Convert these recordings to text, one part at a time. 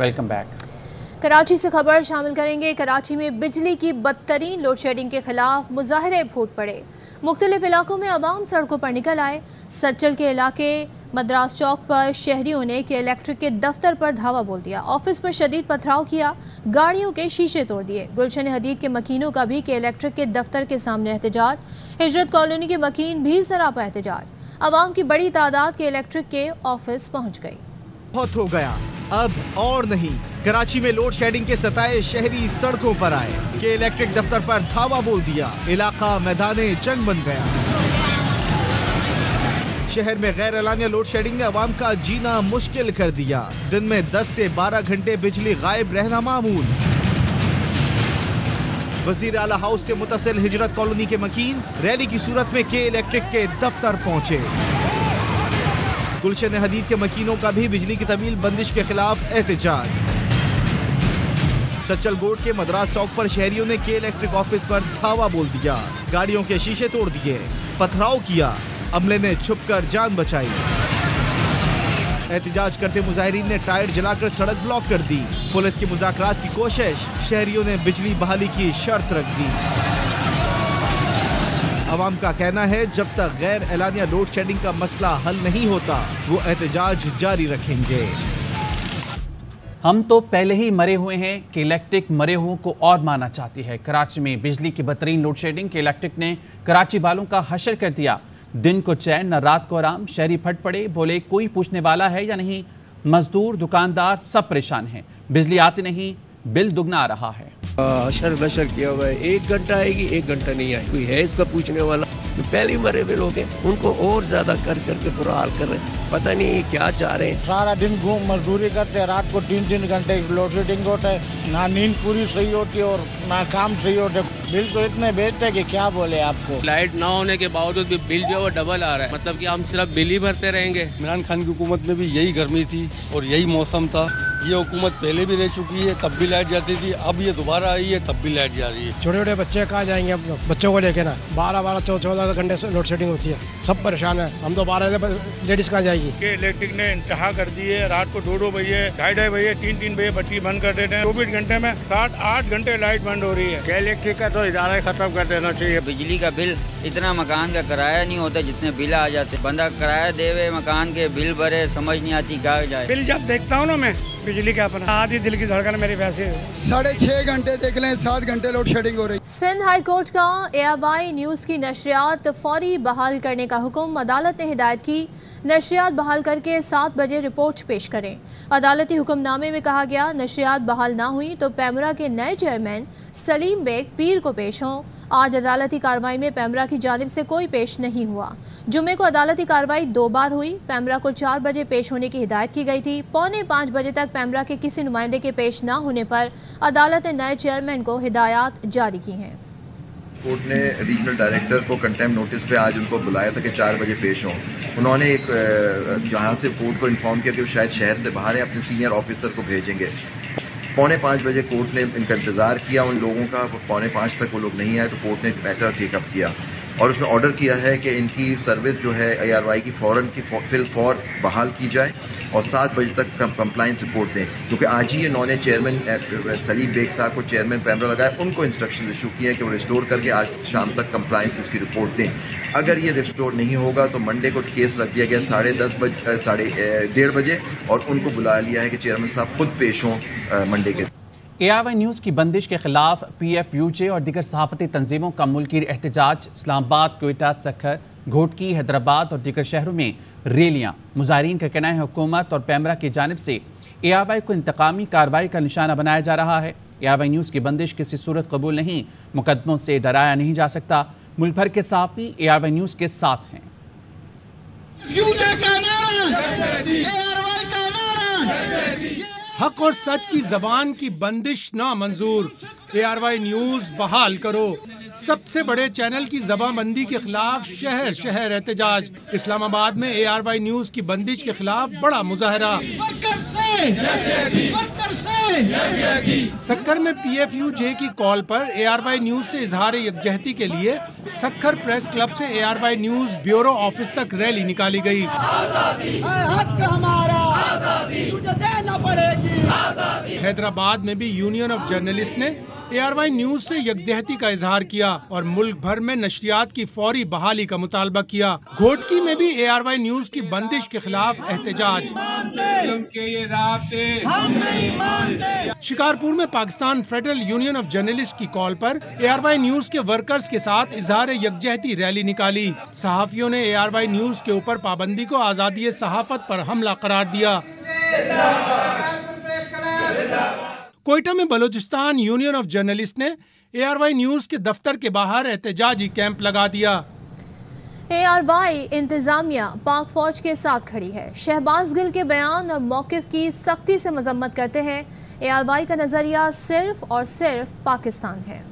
Welcome back. Karachi से खबर शामिल करेंगे। कराची में बिजली की बदतरीन लोड शेडिंग के खिलाफ मुजाहरे फूट पड़े। मुख्तलिफ इलाकों में अवाम सड़कों पर निकल आए। सच्चल के इलाके मद्रास चौक पर शहरियों ने के इलेक्ट्रिक के दफ्तर पर धावा बोल दिया। ऑफिस पर शदीद पथराव किया, गाड़ियों के शीशे तोड़ दिए। गुलशन हदीद के मकीनों का भी के इलेक्ट्रिक के दफ्तर के सामने एहतजाज। हिजरत कॉलोनी के मकीन भी सरापा एहतजाज। अवाम की बड़ी तादाद के इलेक्ट्रिक के ऑफिस पहुँच गई। बहुत हो गया, अब और नहीं। कराची में लोड शेडिंग के सताए शहरी सड़कों पर आए, के इलेक्ट्रिक दफ्तर पर धावा बोल दिया। इलाका मैदाने जंग बन गया। शहर में गैर एलानिया लोड शेडिंग ने अवाम का जीना मुश्किल कर दिया। दिन में 10 से 12 घंटे बिजली गायब रहना मामूल। वजीर आला हाउस से मुतसिल हिजरत कॉलोनी के मकीन रैली की सूरत में के इलेक्ट्रिक के दफ्तर पहुंचे। गुलशन हदीद के मकीनों का भी बिजली की तवील बंदिश के खिलाफ एहतजाज। सच्चल बोर्ड के मद्रास चौक पर शहरियों ने के इलेक्ट्रिक ऑफिस पर धावा बोल दिया, गाड़ियों के शीशे तोड़ दिए, पथराव किया। अमले ने छुपकर जान बचाई। एहतजाज करते मुजाहिरीन ने टायर जलाकर सड़क ब्लॉक कर दी। पुलिस की मुज़ाकरात की कोशिश, शहरियों ने बिजली बहाली की शर्त रख दी। अवाम का कहना है जब तक गैर एलानिया लोड शेडिंग का मसला हल नहीं होता वो एहतजाज जारी रखेंगे। हम तो पहले ही मरे हुए हैं कि इलेक्ट्रिक मरे हुओं को और मारना चाहती है। कराची में बिजली की बदतरीन लोड शेडिंग के इलेक्ट्रिक ने कराची वालों का हशर कर दिया। दिन को चैन न रात को आराम। शहरी फट पड़े, बोले कोई पूछने वाला है या नहीं। मजदूर दुकानदार सब परेशान हैं। बिजली आती नहीं, बिल दुगना आ रहा है। हशर नशर किया हुआ है, 1 घंटा आएगी 1 घंटा नहीं आएगी। कोई है इसका पूछने वाला? तो पहले ही मरे हुए लोग हैं, उनको और ज्यादा कर करके बुरा हाल कर रहे हैं। पता नहीं क्या चाह रहे हैं। सारा दिन घूम मजदूरी करते हैं, रात को 3-3 घंटे लोड शेडिंग होता है। ना नींद पूरी सही होती है और ना काम सही होता है। बिल तो इतने भेजते हैं कि क्या बोले आपको। लाइट ना होने के बावजूद भी बिल जो है वो डबल आ रहा है। मतलब कि हम सिर्फ बिल ही भरते रहेंगे। इमरान खान की हुकूमत में भी यही गर्मी थी और यही मौसम था। ये हुकूमत पहले भी रह चुकी है, तब भी लाइट जाती थी। अब ये दोबारा आई है, तब भी लाइट जा रही है। छोटे छोटे बच्चे कहाँ जाएंगे? बच्चों को लेकर ना 12-14 घंटे से लोड शेडिंग होती है। सब परेशान है। हम तो 12 लेडीज कहाँ जाएगी? इलेक्ट्रिक ने इंतहा कर दी है। रात को 2-2 बजे, 2:30 बजे, 3-3 बजे बत्ती बंद कर देते हैं। 24 घंटे में 7-8 घंटे लाइट बंद हो रही है। इलेक्ट्रिक का तो इदारा खत्म कर देना चाहिए। बिजली का बिल इतना मकान का किराया नहीं होता जितने बिल आ जाते। बंदा किराया देवे, मकान के बिल भरे, समझ नहीं आती कहाँ जाए। बिल जब देखता हूँ ना मैं बिजली का, अपना आधी दिल की धड़कन मेरी वैसे 6.5 घंटे देख लें, 7 घंटे लोड शेडिंग हो रही। सिंध हाई कोर्ट का ARY न्यूज़ की नशरियात फौरी बहाल करने का हुक्म। अदालत ने हिदायत की नशरियात बहाल करके 7 बजे रिपोर्ट पेश करें। अदालती हुक्मनामे में कहा गया नशरियात बहाल ना हुई तो पैमरा के नए चेयरमैन सलीम बेग पीर को पेश हों। आज अदालती कार्रवाई में पैमरा की जानिब से कोई पेश नहीं हुआ। जुमे को अदालती कार्रवाई 2 बार हुई। पैमरा को 4 बजे पेश होने की हिदायत की गई थी। 4:45 बजे तक पैमरा के किसी नुमाइंदे के पेश ना होने पर अदालत ने नए चेयरमैन को हिदायत जारी की हैं। कोर्ट ने रीजनल डायरेक्टर को कंटेम्प्ट नोटिस पे आज उनको बुलाया था कि 4 बजे पेश हों। उन्होंने एक यहाँ से कोर्ट को इन्फॉर्म किया कि वो शायद शहर से बाहर है, अपने सीनियर ऑफिसर को भेजेंगे। 4:45 बजे कोर्ट ने इनका इंतज़ार किया उन लोगों का। 4:45 तक वो लोग नहीं आए तो कोर्ट ने मैटर टेकअप किया और उसमें ऑर्डर किया है कि इनकी सर्विस जो है ARY की फ़ौरन की फिल बहाल की जाए और 7 बजे तक कंप्लाइंस रिपोर्ट दें। क्योंकि आज ही इन्होंने चेयरमैन सलीम बेग साहब को चेयरमैन पैमरा लगाया, उनको इंस्ट्रक्शन इशू किए हैं कि वो रिस्टोर करके आज शाम तक कंप्लाइंस उसकी रिपोर्ट दें। अगर ये रिस्टोर नहीं होगा तो मंडे को केस रख दिया गया 1:30 बजे और उनको बुला लिया है कि चेयरमैन साहब खुद पेश हों मंडे के। ARY न्यूज़ की बंदिश के खिलाफ PFUJ और दीगर सहाफ़ती तंजीमों का मुल्की एहतजाज। इस्लामाबाद, क्वेटा, सखर, घोटकी, हैदराबाद और दीगर शहरों में रैलियाँ। मुजाहिरीन का कहना है हुकूमत और पैमरा की जानिब से ARY को इंतकामी कार्रवाई का निशाना बनाया जा रहा है। ARY न्यूज़ की बंदिश किसी सूरत कबूल नहीं, मुकदमों से डराया नहीं जा सकता। मुल्क भर के सहाफ़ी ARY न्यूज़ के साथ हैं। हक और सच की जबान की बंदिश ना मंजूर। ARY न्यूज़ बहाल करो। सबसे बड़े चैनल की जबानबंदी के खिलाफ शहर शहर एहतजाज। इस्लामाबाद में ARY न्यूज़ की बंदिश के खिलाफ बड़ा मुजाहरा। सक्खर में PFUJ की कॉल पर ARY न्यूज़ से इजहार यकजहती के लिए सक्खर प्रेस क्लब से ARY न्यूज़ ब्यूरो ऑफिस तक रैली निकाली गई। हक हमारा, तुझे देना पड़ेगी। हैदराबाद में भी यूनियन ऑफ जर्नलिस्ट ने ARY न्यूज से यकजहती का इजहार किया और मुल्क भर में नशरियात की फौरी बहाली का मुतालबा किया। घोटकी में भी ARY न्यूज की बंदिश के खिलाफ एहतजाज। शिकारपुर में Pakistan federal union of journalist की कॉल पर ARY न्यूज के वर्कर्स के साथ इजहार यकजहती रैली निकाली। सहाफियों ने ARY न्यूज के ऊपर पाबंदी को आज़ादी सहाफत पर हमला करार दिया। कोयटा में बलूचिस्तान यूनियन ऑफ जर्नलिस्ट ने ARY न्यूज के दफ्तर के बाहर एहतजाजी कैंप लगा दिया। ARY इंतजामिया पाक फौज के साथ खड़ी है। शहबाज गिल के बयान और मौकिफ की सख्ती से मजम्मत करते हैं। ARY का नजरिया सिर्फ और सिर्फ पाकिस्तान है।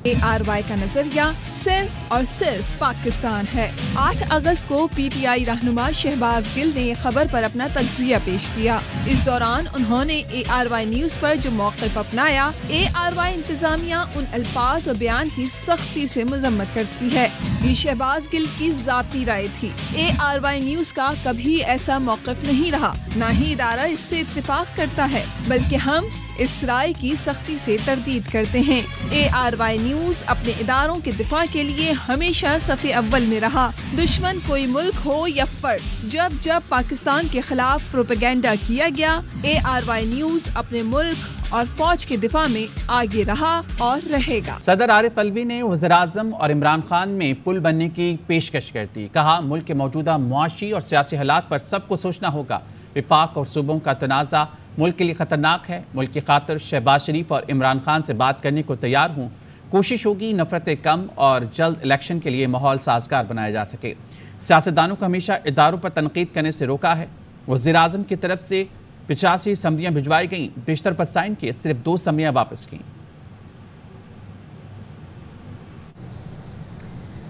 ARY का नजरिया सिर्फ और सिर्फ पाकिस्तान है। 8 अगस्त को PTI रहनुमा शहबाज गिल ने खबर पर अपना तज्जिया पेश किया। इस दौरान उन्होंने ARY न्यूज पर जो मौक़िफ़ अपनाया, ARY इंतजामिया उन अल्फाज और बयान की सख्ती से मजम्मत करती है। ये शहबाज गिल की जाती राय थी। ARY न्यूज का कभी ऐसा मौक़िफ़ नहीं रहा, न ही इदारा इससे इत्तेफाक करता है, बल्कि हम इस राय की सख्ती से तरदीद करते हैं। ARY न्यूज अपने इदारों के दिफा के लिए हमेशा सफ़े अव्वल में रहा। दुश्मन कोई मुल्क हो या फर्द, जब जब पाकिस्तान के खिलाफ प्रोपेगेंडा किया गया, ARY न्यूज अपने मुल्क और फौज के दिफा में आगे रहा और रहेगा। सदर आरिफ अलवी ने वज़ीर-ए-आज़म और इमरान खान में पुल बनने की पेशकश कर दी। कहा, मुल्क के मौजूदा मुआशी और सियासी हालात पर सबको सोचना होगा। विफाक और सूबों का तनाज़ा मुल्क के लिए खतरनाक है। मुल्क की खातिर शहबाज शरीफ और इमरान खान से बात करने को तैयार हूँ। कोशिश होगी नफरतें कम और जल्द इलेक्शन के लिए माहौल साजगार बनाया जा सके। सियासतदानों को हमेशा इदारों पर तनकीद करने से रोका है। वज़ीर-ए-आज़म की तरफ से 85 समरियाँ भिजवाई गईं, बिस्तर पर साइन किए, सिर्फ 2 समरियाँ वापस की।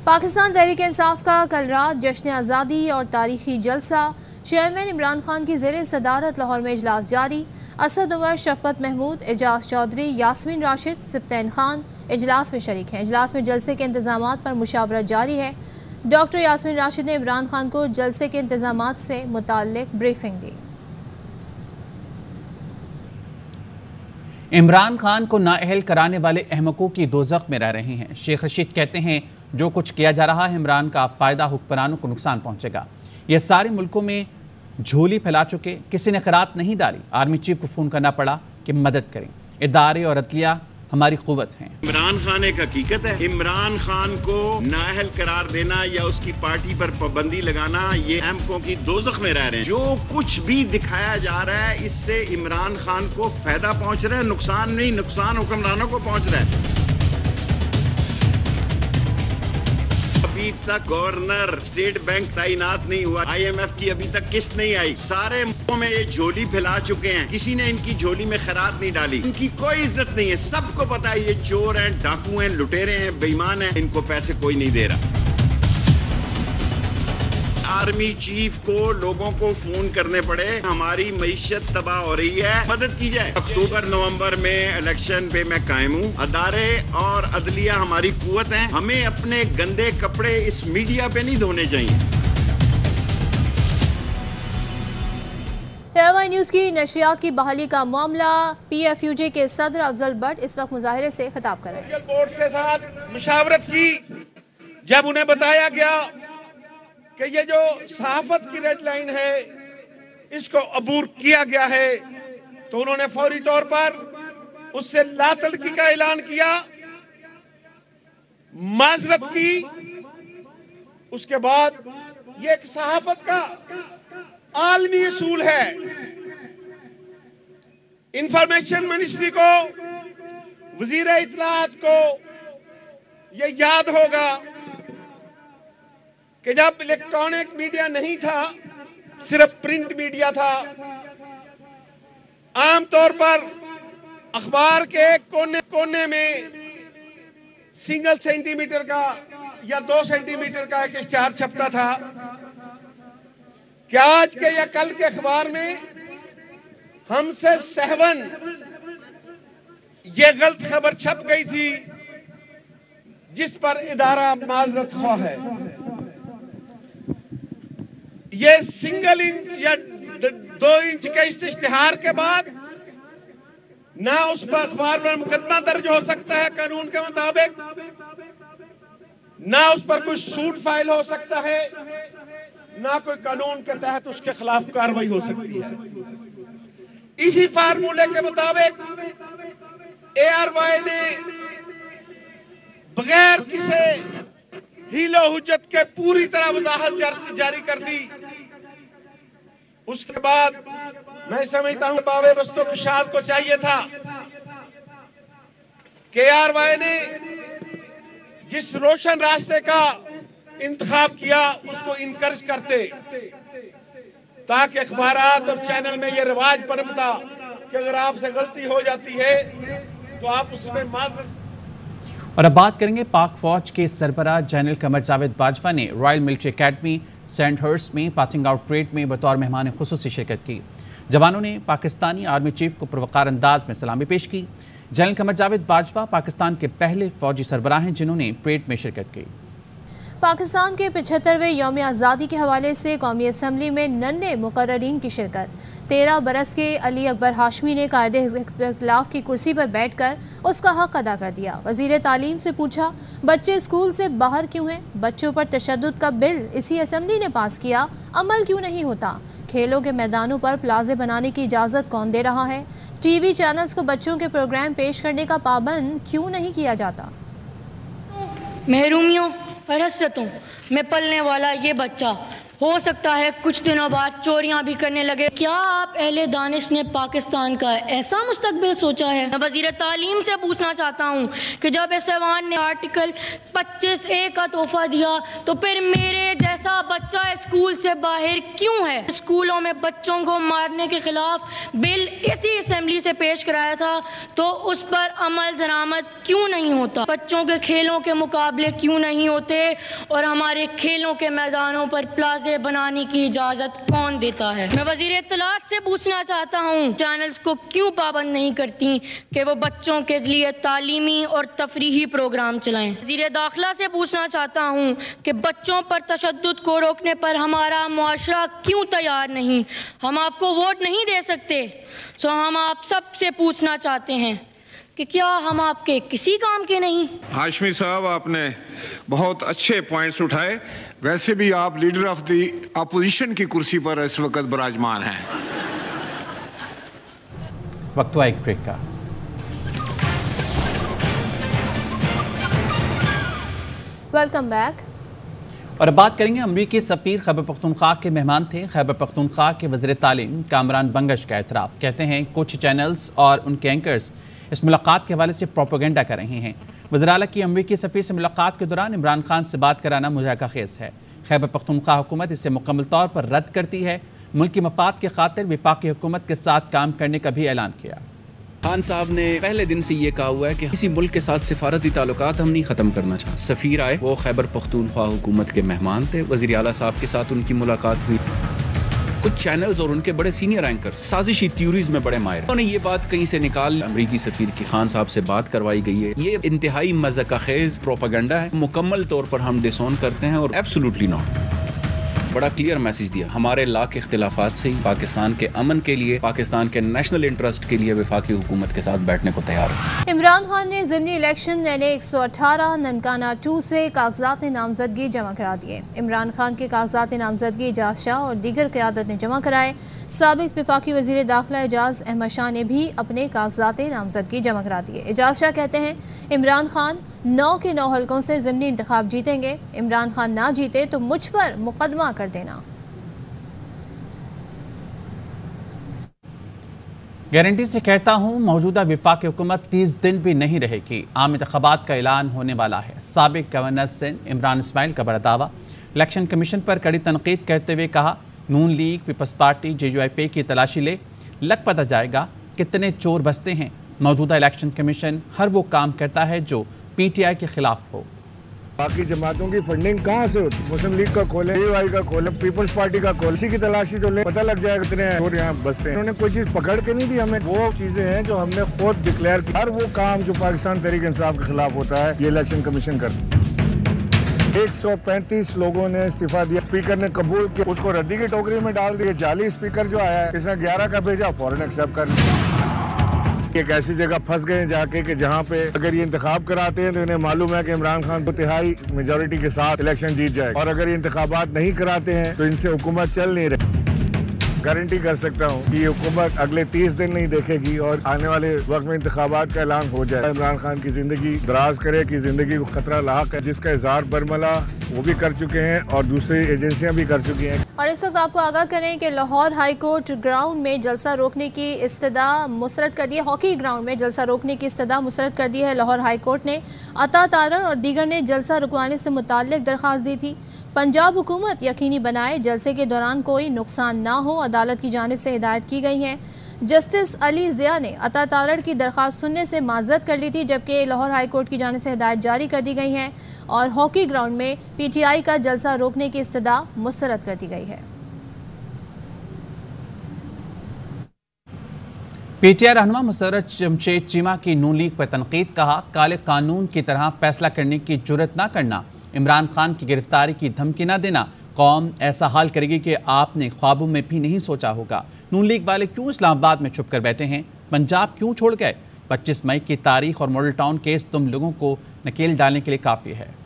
पाकिस्तान तहरीक इंसाफ का कल रात जश्न आज़ादी और तारीखी जलसा, चेयरमैन इमरान खान की ज़ेरे सदारत लाहौर में इजलास जारी। असद उमर, शफकत महमूद, एजाज चौधरी, यास्मीन राशिद, सिप्तैन खान इजलास में शरीक हैं। इजलास में जलसे के इंतजामात पर मुशावरत जारी है। डॉक्टर यास्मीन राशिद ने इमरान खान को जलसे के इंतजामात से मुताल्लिक ब्रीफिंग दी। इमरान खान को नाअहल कराने वाले अहमकों की दोज़ख में रह रहे हैं। शेख रशीद कहते हैं, जो कुछ किया जा रहा है इमरान का फ़ायदा हुक्मरानों को नुकसान पहुंचेगा। ये सारे मुल्कों में झोली फैला चुके, किसी ने खैरात नहीं डाली। आर्मी चीफ को फ़ोन करना पड़ा कि मदद करें। इदारे और अदलिया हमारी क़ुव्वत हैं। इमरान खान एक हकीकत है। इमरान खान को नाअहल करार देना या उसकी पार्टी पर पाबंदी लगाना, ये अहमकों की दोज़ख में रह रहे हैं। जो कुछ भी दिखाया जा रहा है, इससे इमरान खान को फायदा पहुंच रहा है, नुकसान नहीं। नुकसान हुक्मरानों को पहुंच रहा है। अभी तक गवर्नर स्टेट बैंक तैनात नहीं हुआ, IMF की अभी तक किस्त नहीं आई। सारे मुल्कों में ये झोली फैला चुके हैं, किसी ने इनकी झोली में खैरात नहीं डाली। इनकी कोई इज्जत नहीं है, सबको पता है ये चोर हैं, डाकू हैं, लुटेरे हैं, बेईमान हैं, इनको पैसे कोई नहीं दे रहा। आर्मी चीफ को लोगों को फोन करने पड़े, हमारी मईशत तबाह हो रही है, मदद की जाए। अक्टूबर नवंबर में इलेक्शन पे मैं कायम हूँ। अदारे और अदलिया हमारी कुव्वत हैं। हमें अपने गंदे कपड़े इस मीडिया पे नहीं धोने चाहिए। ARY न्यूज की नशरियात की बहाली का मामला, PFUJ के सदर अफजल भट्ट इस वक्त मुजाहिरे से खिताब कर रहे हैं। बोर्ड से साथ मुशावरत की, जब उन्हें बताया गया कि ये जो सहाफत की रेड लाइन है, इसको अबूर किया गया है, तो उन्होंने फौरी तौर पर उससे लातलकी का ऐलान किया, माजरत की। उसके बाद ये एक सहाफत का आलमी असूल है। इंफॉर्मेशन मिनिस्ट्री को, वजीर इत्तलात को ये याद होगा कि जब इलेक्ट्रॉनिक मीडिया नहीं था, सिर्फ प्रिंट मीडिया था, आमतौर पर अखबार के कोने कोने में सिंगल सेंटीमीटर का या 2 सेंटीमीटर का एक इश्तिहार छपता था। क्या आज के या कल के अखबार में हमसे सहवन ये गलत खबर छप गई थी, जिस पर इदारा माजरत ख्वाह है। ये सिंगल इंच या 2 इंच के इस इश्तिहार के बाद ना उस पर अखबार पर मुकदमा दर्ज हो सकता है कानून के मुताबिक, ना उस पर कोई सूट फाइल हो सकता है, ना कोई कानून के तहत उसके खिलाफ कार्रवाई हो सकती है। इसी फार्मूले के मुताबिक ARY ने बगैर किसी हीलो हुज्जत के पूरी तरह वजाहत जारी कर दी। उसके बाद मैं समझता हूं बाबे बस्तो कुशाद को चाहिए था कि ARY ने जिस रोशन रास्ते का इंतखाब किया उसको इनकरेज करते, ताकि अखबारात और चैनल में यह रिवाज पनपता कि अगर आपसे गलती हो जाती है तो आप उसमें माजरत। और अब बात करेंगे पाक फौज के सरबराह जनरल कमर जावेद बाजवा ने रॉयल मिलिट्री अकेडमी सैंडहर्स्ट में पासिंग आउट परेड में बतौर मेहमान खुसूसी शिरकत की। जवानों ने पाकिस्तानी आर्मी चीफ को पुरवकार अंदाज में सलामी पेश की। जनरल कमर जावेद बाजवा पाकिस्तान के पहले फौजी सरबराह हैं जिन्होंने परेड में शिरकत की। पाकिस्तान के 75वें यौम आज़ादी के हवाले से कौमी असम्बली में नन्हे मुकर्ररीन की शिरकत। 13 बरस के अली अकबर हाशमी ने कायदे इख्तिलाफ की कुर्सी पर बैठकर उसका हक अदा कर दिया। वज़ीर तालीम से पूछा, बच्चे स्कूल से बाहर क्यों हैं? बच्चों पर तशद्दुद का बिल इसी असम्बली ने पास किया, अमल क्यों नहीं होता? खेलों के मैदानों पर प्लाजे बनाने की इजाज़त कौन दे रहा है? TV चैनल्स को बच्चों के प्रोग्राम पेश करने का पाबंद क्यों नहीं किया जाता? महरूमियों और हसरतों में पलने वाला ये बच्चा हो सकता है कुछ दिनों बाद चोरियां भी करने लगे। क्या आप अहले दानिश ने पाकिस्तान का ऐसा मुस्तकबिल सोचा है? मैं वज़ीर तालीम से पूछना चाहता हूं कि जब ऐवान ने आर्टिकल 25A का तोहफा दिया तो फिर मेरे जैसा बच्चा स्कूल से बाहर क्यों है? स्कूलों में बच्चों को मारने के खिलाफ बिल इसी असेंबली से पेश कराया था तो उस पर अमल दरामद क्यों नहीं होता? बच्चों के खेलों के मुकाबले क्यों नहीं होते? और हमारे खेलों के मैदानों पर प्लाजे बनाने की इजाजत कौन देता है? मैं वजीर इत्तलात से पूछना चाहता हूँ चैनल्स को क्यों पाबंद नहीं करती कि वो बच्चों के लिए तालीमी और तफरीही प्रोग्राम चलाएं? वजीर दाखिला से पूछना चाहता हूँ कि बच्चों पर तशद्दुद को रोकने पर हमारा मुआशरा क्यों तैयार नहीं? हम आपको वोट नहीं दे सकते, सो हम आप सब से पूछना चाहते हैं कि क्या हम आपके किसी काम के नहीं? हाशमी साहब, आपने बहुत अच्छे पॉइंट्स उठाए। वैसे भी आप लीडर ऑफ द अपोजिशन की कुर्सी पर इस वक्त विराजमान हैं। वक्त हुआ एक ब्रेक का। Welcome back. और अब बात करेंगे अमरीकी सफीर खैबर पख्तूनख्वा के मेहमान थे। खैबर पख्तूनख्वा के वज़ीर तालीम कामरान बंगश का एतराफ़। कहते हैं कुछ चैनल्स और उनके एंकर्स इस मुलाकात के हवाले से प्रोपेगेंडा कर रहे हैं। वज़ीर आला की अमरीकी सफ़ीर से मुलाकात के दौरान इमरान खान से बात कराना मुज़ाहिरा-खेज़ है। खैबर पख्तूनख्वा हुकूमत इसे मुकम्मल तौर पर रद्द करती है। मुल्की मफाद के खातिर वफाकी हुकूमत के साथ काम करने का भी ऐलान किया। खान साहब ने पहले दिन से ये कहा हुआ है कि किसी मुल्क के साथ सिफारती ताल्लुकात हम नहीं ख़त्म करना चाहते। सफ़ीर आए, वो खैबर पख्तूनख्वा हुकूमत के मेहमान थे। वज़ीर आला साहब के साथ उनकी मुलाकात हुई। कुछ चैनल्स और उनके बड़े सीनियर एंकर्स साजिशी थ्योरीज में बड़े माहिर हैं। उन्होंने ये बात कहीं से निकाल अमरीकी सफीर की खान साहब से बात करवाई गई है। ये इंतहाई मज़ाक़खेज़ प्रोपेगेंडा है। मुकम्मल तौर पर हम डिसोन करते हैं और एब्सोल्युटली नॉट। बड़ा क्लियर मैसेज दिया, हमारे लाख इख्तिलाफात से ही पाकिस्तान के अमन के लिए, पाकिस्तान के नेशनल इंटरेस्ट के लिए वफाकी हुकूमत के साथ बैठने को तैयार है। इमरान खान ने ज़िमनी इलेक्शन NA 118 ननकाना 2 से कागजात नामजदगी जमा करा दिए। इमरान खान के कागजात नामजदगी एजाज शाह और दीगर क़यादत ने जमा कराए। साबिक वफाकी वज़ीर दाखिला एजाज अहमद शाह ने भी अपने कागजात नामजदगी जमा करा दिए। एजाज शाह कहते हैं इमरान खान 9 के 9 हलकों से ज़िमनी इंतखाब जीतेंगे। इमरान खान ना जीते तो मुझ पर मुकदमा कर देना। गारंटी से कहता हूँ मौजूदा वफाकी हुकूमत 30 दिन भी नहीं रहेगी। आम इंतखाबात का ऐलान होने वाला है। साबिक गवर्नर सिंध इमरान इस्माइल का बड़ा दावा। इलेक्शन कमीशन पर कड़ी तनकीद करते हुए कहा नून लीग, पीपल्स पार्टी, JUIF की तलाशी ले, लग पता जाएगा कितने चोर बसते हैं। मौजूदा इलेक्शन कमीशन हर वो काम करता है जो PTI के खिलाफ हो। बाकी जमातों की फंडिंग कहाँ से होती? मुस्लिम लीग का खोले, JUIF का खोले, पीपल्स पार्टी का खोले, इसी की तलाशी जो ले, पता लग जाएगा कितने चोर यहाँ बसते हैं। उन्होंने कोई चीज पकड़ के नहीं दी हमें। वो चीजें हैं जो हमने खुद डिक्लेयर की। हर वो काम जो पाकिस्तान तहरीक इंसाफ के खिलाफ होता है ये इलेक्शन कमीशन करता है। 135 लोगों ने इस्तीफा दिया। स्पीकर ने कबूल किया, उसको रद्दी की टोकरी में डाल दिया। जाली स्पीकर जो आया है, इसने 11 का भेजा, फौरन एक्सेप्ट कर लिया। एक ऐसी जगह फंस गए जाके कि जहाँ पे अगर ये इंतखाब कराते हैं तो इन्हें मालूम है कि इमरान खान को तिहाई मेजोरिटी के साथ इलेक्शन जीत जाएगा, और अगर ये इंतखाबात नहीं कराते हैं तो इनसे हुकूमत चल नहीं रही। गारंटी कर सकता हूँ कि ये हुकूमत अगले 30 दिन नहीं देखेगी और आने वाले वक्त में इंतखाबात का ऐलान हो जाए। इमरान खान की जिंदगी दराज करे, कि जिंदगी को खतरा लाक है, जिसका इजहार बरमला वो भी कर चुके हैं और दूसरी एजेंसियां भी कर चुकी हैं। और इस वक्त आपको आगाह करें कि लाहौर हाई कोर्ट ग्राउंड में जलसा रोकने की इस्तदा मुस्तरद कर दी है। हॉकी ग्राउंड में जलसा रोकने की इस्तदा मुस्तरद कर दी है। लाहौर हाई कोर्ट ने अता तारर और दीगर ने जलसा रुकवाने से मुताल्लिक दरख्वास्त दी थी। पंजाब हुकूमत यकीनी बनाए जलसे के दौरान कोई नुकसान ना हो, अदालत की जानिब से हिदायत की गई है। जस्टिस अली ज़िया ने अता तारड़ की दरख्वास्त सुनने से माजरत कर ली थी, जबकि लाहौर हाई कोर्ट की जानिब से हिदायत जारी कर दी गई है और हॉकी ग्राउंड में PTI का जलसा रोकने की इस्तदा मुस्तरद कर दी गई है। PTI रहनुमा मुसर्रत जमशेद चीमा की नून लीग पर तनकीद, कहा काले कानून की तरह फैसला करने की जुर्रत ना करना, इमरान खान की गिरफ्तारी की धमकी ना देना, कौम ऐसा हाल करेगी कि आपने ख्वाबों में भी नहीं सोचा होगा। नून लीग वाले क्यों इस्लामाबाद में छुप कर बैठे हैं? पंजाब क्यों छोड़ गए? 25 मई की तारीख और मॉडल टाउन केस तुम लोगों को नकेल डालने के लिए काफ़ी है।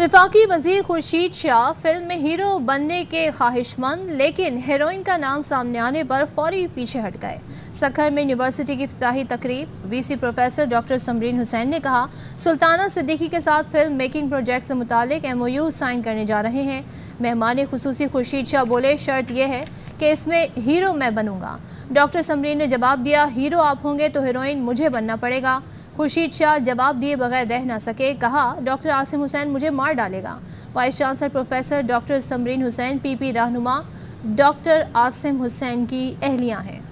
वफाकी वजीर खुर्शीद शाह फिल्म में हीरो बनने के ख्वाहिशमंद, लेकिन हीरोइन का नाम सामने आने पर फौरी पीछे हट गए। सखर में यूनिवर्सिटी की इफ्तिताही तकरीब, VC professor doctor Samreen Hussain ने कहा सुल्ताना सिद्दीकी के साथ फिल्म मेकिंग प्रोजेक्ट से मुतालिक MOU साइन करने जा रहे हैं। मेहमान खुसूसी खुर्शीद शाह बोले शर्त यह है कि इसमें हीरो मैं बनूंगा। डॉक्टर समरीन ने जवाब दिया हीरो आप होंगे तो हीरोइन मुझे बनना पड़ेगा। खुर्शीद शाह जवाब दिए बगैर रह ना सके, कहा डॉक्टर आसिम हुसैन मुझे मार डालेगा। Vice chancellor professor doctor Samreen Hussain PP रहनुमा डॉक्टर आसिम हुसैन की अहलियाँ हैं।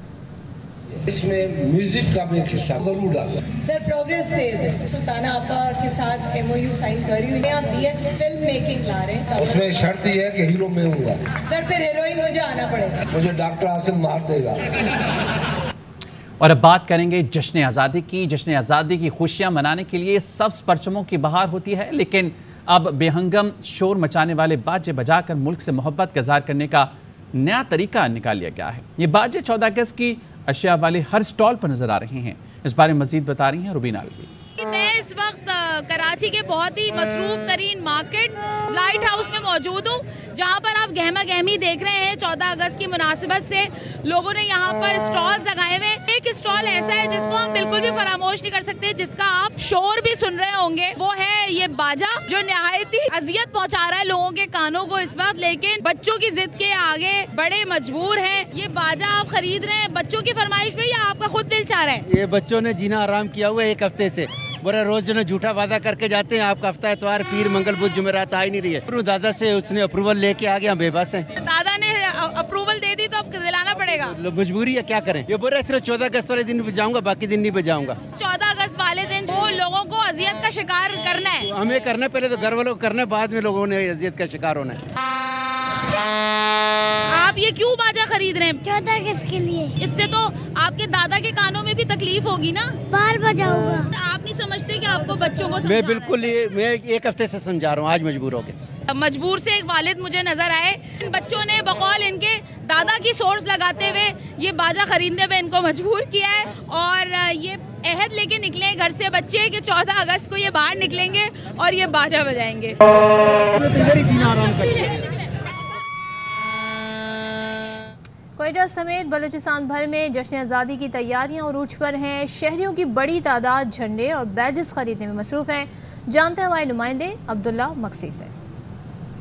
इसमें म्यूजिक का भी एक हिस्सा जरूर डाला। सर प्रोग्रेस तेज है, सुल्ताना आपा के साथ MOU साइन करी हुई है, आप BS फिल्म मेकिंग ला रहे हैं। उसमें शर्त ये है कि हीरो में हूँगा। सर फिर हीरोइन मुझे आना पड़ेगा। मुझे डॉक्टर आसिम मार देगा। और अब बात करेंगे जश्न आज़ादी की। जश्न आज़ादी की खुशियां मनाने के लिए सब्ज परचमों की बहार होती है, लेकिन अब बेहंगम शोर मचाने वाले बाजे बजाकर मुल्क से मोहब्बत का इज़हार करने का नया तरीका निकाल लिया गया है। ये बाजे 14 अगस्त की अशिया वाले हर स्टॉल पर नजर आ रहे हैं। इस बारे में मजीद बता रही हैं रुबीना अलवी। मैं इस वक्त कराची के बहुत ही मसरूफ तरीन मार्केट लाइट हाउस में मौजूद हूँ, जहाँ पर आप गहमा गहमी देख रहे हैं। 14 अगस्त की मुनासिबत से लोगों ने यहाँ पर स्टॉल्स लगाए हुए। एक स्टॉल ऐसा है जिसको हम बिल्कुल भी फरामोश नहीं कर सकते, जिसका आप शोर भी सुन रहे होंगे। वो है ये बाजा, जो निहायत ही अजियत पहुँचा रहा है लोगों के कानों को इस वक्त, लेकिन बच्चों की जिद के आगे बड़े मजबूर हैं। ये बाजा आप खरीद रहे हैं बच्चों की फरमाइश पे या आपका खुद दिल चाह रहा है? ये बच्चों ने जीना आराम किया हुआ है 1 हफ्ते से। बोरा रोज जो झूठा वादा करके जाते हैं आपका हफ्ता एतवार पीर मंगल बुध जुमेरात आ ही नहीं रही है। दादा से उसने अप्रूवल लेके आ गया, बेबस है। दादा ने अप्रूवल दे दी तो अब दिलाना पड़ेगा। मजबूरी है, क्या करें। ये बोल रहे सिर्फ 14 अगस्त वाले दिन बजाऊंगा, बाकी दिन नहीं बजाऊंगा। 14 अगस्त वाले दिन वो लोगों को अजियत का शिकार करना है। हमें करना, पहले तो घर वालों को करना, बाद में लोगों ने अजियत का शिकार होना है। आप ये क्यों बाजा खरीद रहे हैं? 14 अगस्त के लिए। इससे तो आपके दादा के कानों में भी तकलीफ होगी ना। बार बजाऊंगा। आप नहीं समझते कि आपको बच्चों को मैं बिल्कुल मैं 1 हफ्ते से समझा रहा हूँ, आज मजबूर हो गए। मजबूर से एक वालिद मुझे नजर आए, बच्चों ने बकौल इनके दादा की सोर्स लगाते हुए ये बाजा खरीदने पे इनको मजबूर किया है। और ये अहद लेके निकले घर से बच्चे कि 14 अगस्त को ये बाहर निकलेंगे और ये बाजा बजाएंगे। क्वेटा समेत बलूचिस्तान भर में जश्न आज़ादी की तैयारियां उरूज पर हैं। शहरियों की बड़ी तादाद झंडे और बैजेस खरीदने में मसरूफ हैं। जानते हैं हमारे नुमाइंदे अब्दुल्ला मक्सी से।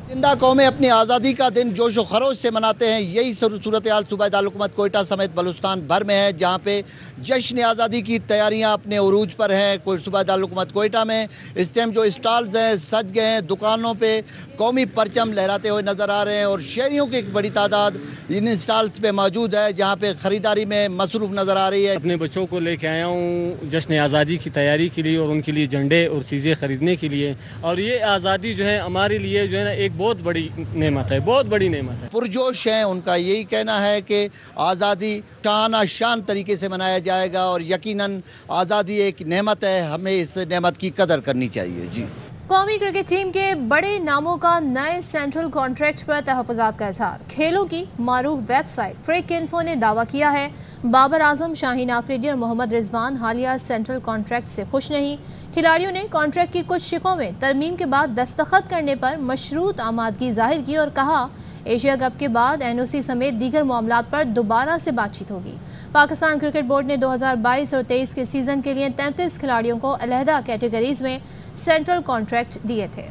जिंदा कौमें अपनी आज़ादी का दिन जोश व खरोश से मनाते हैं। यही सूरत हाल सूबा दारुल-हुकूमत कोयटा समेत बलूचिस्तान भर में है, जहाँ पे जश्न आज़ादी की तैयारियां अपने उरूज पर हैं। सूबा दारुल-हुकूमत कोयटा में इस टाइम जो स्टॉल्स हैं सज गए हैं, दुकानों पे कौमी परचम लहराते हुए नज़र आ रहे हैं और शहरियों की एक बड़ी तादाद इन स्टॉल्स पे मौजूद है, जहाँ पे ख़रीदारी में मसरूफ़ नज़र आ रही है। अपने बच्चों को लेके आया हूँ जश्न आज़ादी की तैयारी के लिए और उनके लिए झंडे और चीज़ें ख़रीदने के लिए। और ये आज़ादी जो है हमारे लिए जो है ना एक बहुत बड़ी नेमत है, बहुत बड़ी नेमत है। पुरजोश हैं, उनका यही कहना है कि आज़ादी शान शान तरीके से मनाया जाएगा और यकीनन आज़ादी एक नेमत है, हमें इस नेमत की कदर करनी चाहिए। जी कौमी क्रिकेट टीम के बड़े नामों का नए सेंट्रल कॉन्ट्रैक्ट पर तहफ़्फ़ुज़ात का इज़हार। खेलों की मारूफ वेबसाइट क्रिकइन्फो ने दावा किया है बाबर आजम, शाहीन आफरीदी और मोहम्मद रिजवान हालिया सेंट्रल कॉन्ट्रैक्ट से खुश नहीं। खिलाड़ियों ने कॉन्ट्रैक्ट की कुछ शिकों में तरमीम के बाद दस्तखत करने पर मशरूत आमादगी जाहिर की और कहा एशिया कप के बाद NOC समेत दीगर मामलात पर दोबारा से बातचीत होगी। पाकिस्तान क्रिकेट बोर्ड ने 2022 और 23 के सीज़न के लिए 33 खिलाड़ियों को अलहदा कैटेगरीज में सेंट्रल कॉन्ट्रैक्ट दिए थे।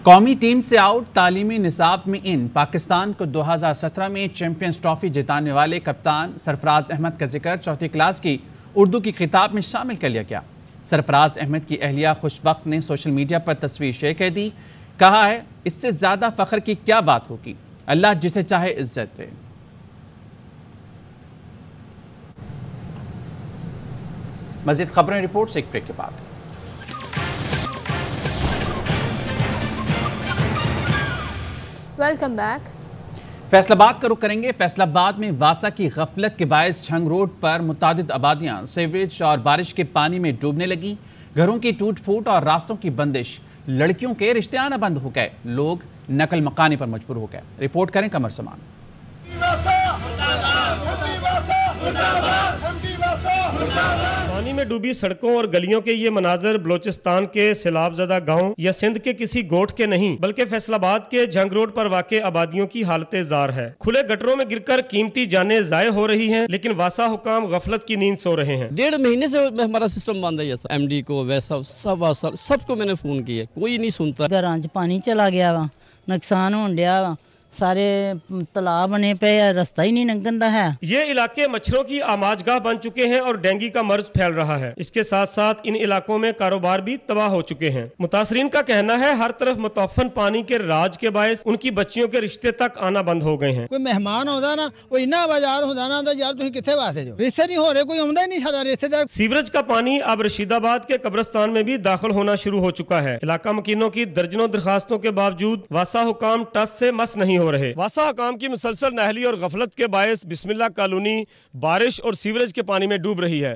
कौमी टीम से आउट, तालीमी निसाब में इन। पाकिस्तान को 2017 में चैंपियंस ट्रॉफी जिताने वाले कप्तान सरफराज अहमद का जिक्र चौथी क्लास की उर्दू की किताब में शामिल कर लिया गया। सरफराज अहमद की अहलिया खुशबख्त ने सोशल मीडिया पर तस्वीर शेयर कर दी। कहा है इससे ज़्यादा फ़ख्र की क्या बात होगी, अल्लाह जिसे चाहे इज्जत दे। मज़ीद खबरें रिपोर्ट से एक ब्रेक के बाद। Welcome back. फैसलाबाद का रुख करेंगे। फैसलाबाद में वासा की गफलत के बायस झंग रोड पर मुतादिद आबादियां सीवरेज और बारिश के पानी में डूबने लगी। घरों की टूट फूट और रास्तों की बंदिश, लड़कियों के रिश्ते आना बंद हो गए, लोग नकल मकानी पर मजबूर हो गए। रिपोर्ट करें कमर समान। पानी में डूबी सड़कों और गलियों के ये मनाजर बलोचिस्तान के सैलाबज़दा गांव या सिंध के किसी गोठ के नहीं बल्कि फैसलाबाद के झंग रोड पर वाक़े आबादियों की हालत जार है। खुले गटरों में गिरकर कीमती जानें ज़ाय हो रही हैं, लेकिन वासा हुकाम गफलत की नींद सो रहे हैं। 1.5 महीने से हमारा सिस्टम बंद है। MD को वैसा सबको मैंने फोन किया, कोई नहीं सुनता। घरां च पानी चला गया वा, नुकसान होने डया वा, सारे तालाब बने पे, रास्ता ही नहीं लंघन दा है। ये इलाके मच्छरों की आमाजगाह बन चुके हैं और डेंगू का मर्ज फैल रहा है। इसके साथ साथ इन इलाकों में कारोबार भी तबाह हो चुके हैं। मुतासरीन का कहना है हर तरफ मुतअफ़्फ़न पानी के राज के बायस उनकी बच्चियों के रिश्ते तक आना बंद हो गए हैं। कोई मेहमान होता ना, वो इन्ना बाजार होता ना, यार तुम कितने वास्ते जो रिश्ते नहीं हो रहे, कोई आंदा ही नहीं सादा रिश्तेदार। सीवरेज का पानी अब रशीदाबाद के कब्रिस्तान में भी दाखिल होना शुरू हो चुका है। इलाका मकीनों की दर्जनों दरखास्तों के बावजूद वासा हुकाम टस से मस नहीं हो रहे। वासा हुकाम की मुसलसल नहली और गफलत के बायस बिस्मिल्लाह कॉलोनी बारिश और सीवरेज के पानी में डूब रही है।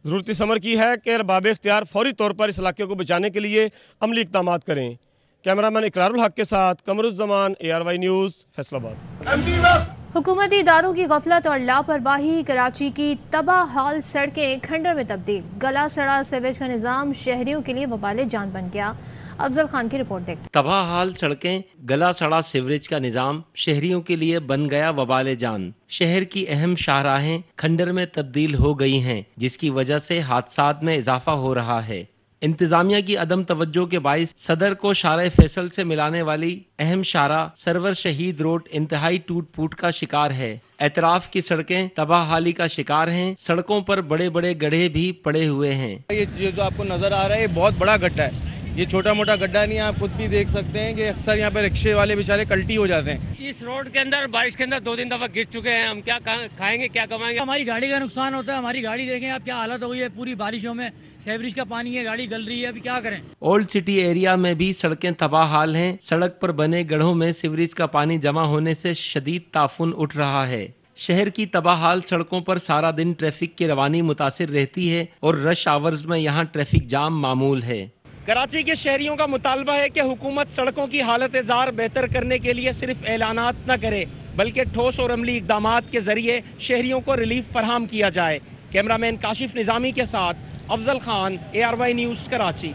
जरूरत इस अमर की है कि अरबाब इख्तियार फौरी तौर पर इस इलाके को बचाने के लिए अमली इक़दामात करें। कैमरामैन इकरारुल हक के साथ कमरुज़्ज़मान, ARY न्यूज़, फैसलाबाद। हुकूमती इदारों की गफलत और लापरवाही, कराची की तबाह हाल सड़कें खंडर में तब्दील। गला सड़ा सीवरेज का निज़ाम शहरियों के लिए वबाले जान बन गया। अफजल खान की रिपोर्ट देखते। तबाह हाल सड़कें, गला सड़ा सीवरेज का निज़ाम शहरियों के लिए बन गया वबाले जान। शहर की अहम शाहराहें खंडर में तब्दील हो गई हैं, जिसकी वजह से हादसात में इजाफा हो रहा है। इंतजामिया की अदम तवज्जो के बाइस सदर को शारे फैसल से मिलाने वाली अहम शारा सरवर शहीद रोड इंतहाई टूट फूट का शिकार है। एतराफ की सड़कें तबाह हाली का शिकार हैं। सड़कों पर बड़े बड़े गड्ढे भी पड़े हुए हैं। ये जो आपको नजर आ रहा है, ये बहुत बड़ा गड्ढा है। ये छोटा मोटा गड्ढा नहीं है, आप खुद भी देख सकते हैं कि अक्सर यहाँ पे रिक्शे वाले बेचारे कल्टी हो जाते हैं। इस रोड के अंदर बारिश के अंदर 2-3 दफा गिर चुके हैं। हम क्या खाएंगे, क्या कमाएंगे? हमारी गाड़ी का नुकसान होता है। हमारी गाड़ी देखें आप क्या हालत हो गई है, पूरी बारिशों में सीवरेज का पानी है, गाड़ी गल रही है, अभी क्या करें। ओल्ड सिटी एरिया में भी सड़कें तबाह हाल हैं। सड़क पर बने गड्ढों में सीवरेज का पानी जमा होने से शदीद ताफुन उठ रहा है। शहर की तबाह हाल सड़कों पर सारा दिन ट्रैफिक की रवानी मुतासिर रहती है और रश आवर्स में यहाँ ट्रैफिक जाम मामूल है। कराची के शहरियों का मुतालबा है कि हुकूमत सड़कों की हालत जार बेहतर करने के लिए सिर्फ ऐलानात न करे, बल्कि ठोस और अमली इक़दामात के जरिए शहरियों को रिलीफ फराहम किया जाए। कैमरामैन काशिफ निज़ामी के साथ अफजल खान, ARY न्यूज़, कराची।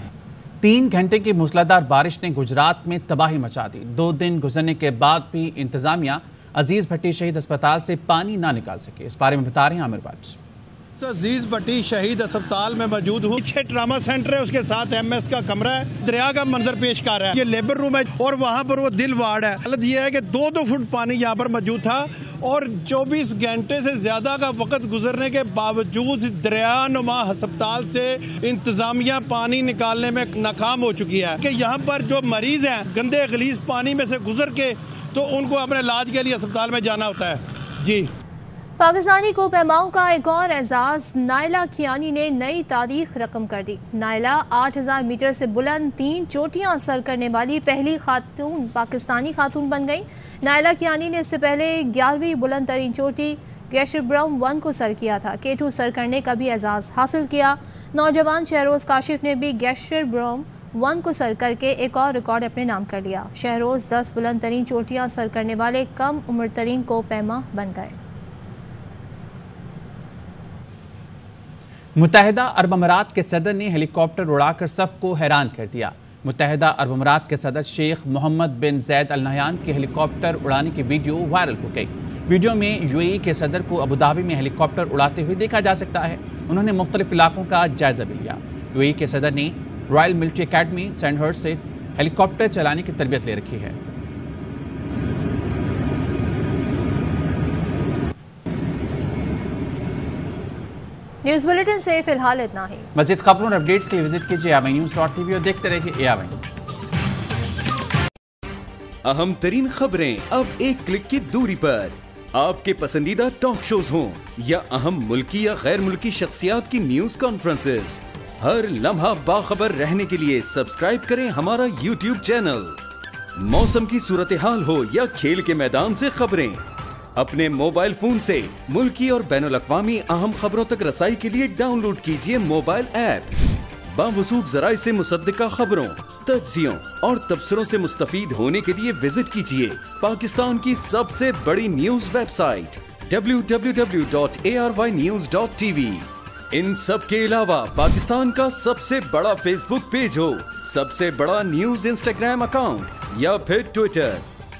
3 घंटे की मूसलाधार बारिश ने गुजरात में तबाही मचा दी। 2 दिन गुजरने के बाद भी इंतजामिया अजीज भट्टी शहीद अस्पताल से पानी ना निकाल सके। इस बारे में बता रहे हैं आमिर भट्ट। अजीज भट्टी शहीद अस्पताल में मौजूद हूँ। पीछे ट्रामा सेंटर है, उसके साथ MS का कमरा है, दरिया का मंजर पेश कर रहा है। ये लेबर रूम है और वहाँ पर वो दिल वार्ड है। हालत ये है कि 2-2 फुट पानी यहाँ पर मौजूद था और 24 घंटे से ज्यादा का वक्त गुजरने के बावजूद दरिया नुमा अस्पताल से इंतजामिया पानी निकालने में नाकाम हो चुकी है। कि यहाँ पर जो मरीज हैं गंदे गलीज पानी में से गुजर के तो उनको अपने इलाज के लिए अस्पताल में जाना होता है। जी, पाकिस्तानी को पैमाओं का एक और एजाज, नायला कियानी ने नई तारीख रकम कर दी। नायला 8000 मीटर से बुलंद 3 चोटियां सर करने वाली पहली खातून पाकिस्तानी खातून बन गई। नायला कियानी ने इससे पहले 11वीं बुलंद तरीन चोटी गैशर ब्राउन 1 को सर किया था। K2 सर करने का भी एजाज़ हासिल किया। नौजवान शहरोज़ काशिफ ने भी गैशर ब्राउन 1 को सर करके एक और रिकॉर्ड अपने नाम कर लिया। शहरोज़ 10 बुलंद तरीन चोटियाँ सर करने वाले कम उम्र तरीन को पैमा बन गए। मुत्तहिदा अरब अमीरात के सदर ने हेलीकॉप्टर उड़ाकर सबको हैरान कर दिया। मुत्तहिदा अरब अमीरात के सदर शेख मोहम्मद बिन जैद अल नहयान के हेलीकॉप्टर उड़ाने की वीडियो वायरल हो गई। वीडियो में यूएई के सदर को अबू धाबी में हेलीकॉप्टर उड़ाते हुए देखा जा सकता है। उन्होंने मुख्तलिफ इलाकों का जायजा भी लिया। यूएई के सदर ने रॉयल मिलिट्री अकेडमी सैंडहर्स्ट से हेलीकॉप्टर चलाने की तरबियत ले रखी है। न्यूज़ बुलेटिन से फिलहाल इतना ही। मज़ीद खबरों और अपडेट्स के लिए विजिट कीजिए AWNews.tv और देखते रहिए AWN न्यूज़। अहम तरीन खबरें अब एक क्लिक की दूरी पर। आपके पसंदीदा टॉक शोज हों या अहम मुल्की या गैर मुल्की शख्सियात की न्यूज कॉन्फ्रेंसेस, हर लम्हा बाखबर रहने के लिए सब्सक्राइब करें हमारा YouTube चैनल। मौसम की सूरत हाल हो या खेल के मैदान से खबरें, अपने मोबाइल फोन से मुल्की और बैनुल अक़वामी अहम खबरों तक रसाई के लिए डाउनलोड कीजिए मोबाइल ऐप। बावसूख ज़राए से मुसद्दिका खबरों, तज्ज़ियों और तबसरों से मुस्तफ़ीद होने के लिए विजिट कीजिए पाकिस्तान की सबसे बड़ी न्यूज वेबसाइट www.arvynews.tv। इन सब के अलावा पाकिस्तान का सबसे बड़ा फेसबुक पेज हो, सबसे बड़ा न्यूज इंस्टाग्राम अकाउंट या फिर ट्विटर,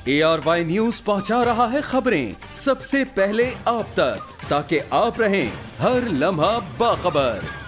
ARY न्यूज पहुंचा रहा है खबरें सबसे पहले आप तक, ताकि आप रहें हर लम्हा बाखबर।